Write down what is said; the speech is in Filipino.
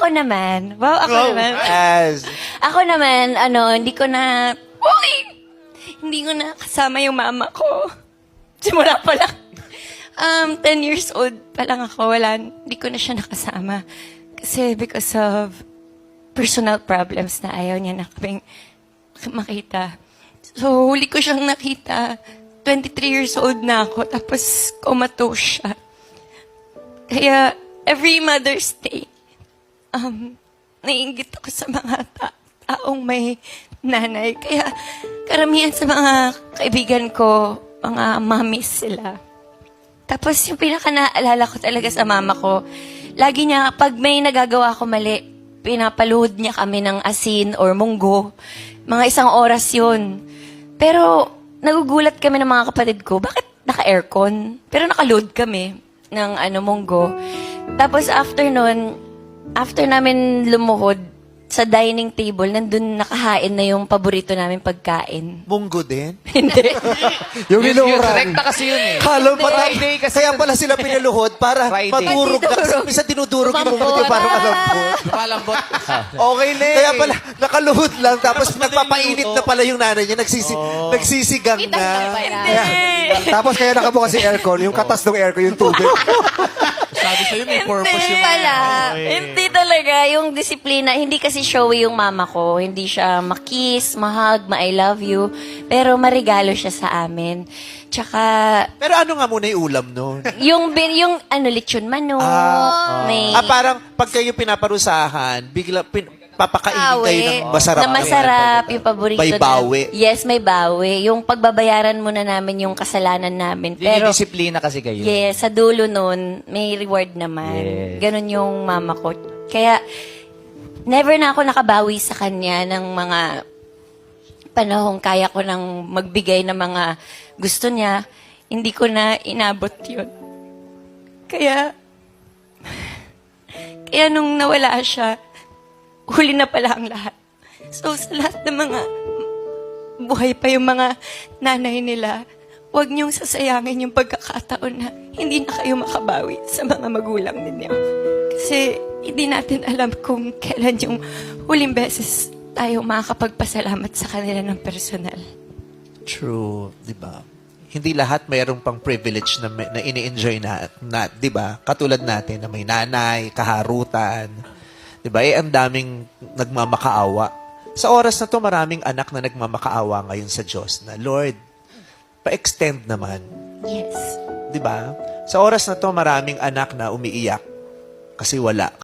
ako naman. Wow, ako naman. Yes. Ako naman, hindi ko na, hindi ko na kasama yung mama ko. Simula pa lang. 10 years old pa lang ako, hindi ko na siya nakasama. Kasi because of personal problems na ayaw niya na kaming makita. So, huli ko siyang nakita. 23 years old na ako, tapos comatose siya. Kaya, every Mother's Day, naiingit ako sa mga taong may nanay. Kaya, karamihan sa mga kaibigan ko, mga mommies sila. Tapos, yung pinaka-naalala ko talaga sa mama ko, lagi niya, pag may nagagawa ko mali, pinapaluhod niya kami ng asin or munggo. Mga 1 oras yun. Pero, nagugulat kami ng mga kapatid ko, bakit naka-aircon? Pero naka-load kami ng munggo. Tapos after nun, after namin lumuhod sa dining table, nandun nakahain na yung paborito namin pagkain. Munggo din? Hindi. Yung inuuran. Rekta kasi yun eh. Kalo pa Friday kasi kaya pala sila pinaluhod para Friday. madurog na. Kasi minsan dinudurog yung munggo niya parang malambot. Lumalambot. Okay na Kaya pala, nakaluhod lang. Tapos nagpapainit na pala yung nanay niya. Nagsisigang na. Tapos kaya nakabukas si aircon, yung katas ng aircon, yung tubig. Sabi sa'yo may purpose Hindi yung pala. Hindi talaga. Yung disiplina, hindi kasi showy yung mama ko. Hindi siya makiss, mahug, ma-I love you. Pero marigalo siya sa amin. Tsaka, Pero ano nga muna yung ulam no? yung lechon manok. May Parang pag kayo pinaparusahan, bigla papakainin kayo ng masarap. Na masarap, yung paborito May bawi. Yes, may bawi. Yung pagbabayaran muna namin yung kasalanan namin. Pero, Dinidisiplina kasi kayo. yes, sa dulo nun, may reward naman. Yes. Ganon yung mama ko. Kaya, never na ako nakabawi sa kanya ng mga panahong kaya ko nang magbigay ng mga gusto niya. Hindi ko na inabot yun. Kaya nung nawala siya, huli na pala ang lahat. So, sa lahat ng mga buhay pa yung mga nanay nila, huwag niyong sasayangin yung pagkakataon na hindi na kayo makabawi sa mga magulang ninyo. Kasi hindi natin alam kung kailan yung huling beses tayo makakapagpasalamat sa kanila ng personal. True, di ba? Hindi lahat mayroong pang privilege na ini-enjoy na di ba? Katulad natin na may nanay, kaharutan, di ba? Ang daming nagmamakaawa. Sa oras na to, maraming anak na nagmamakaawa ngayon sa Diyos na, Lord, pa-extend naman. Yes. Di ba? Sa oras na to, maraming anak na umiiyak kasi wala.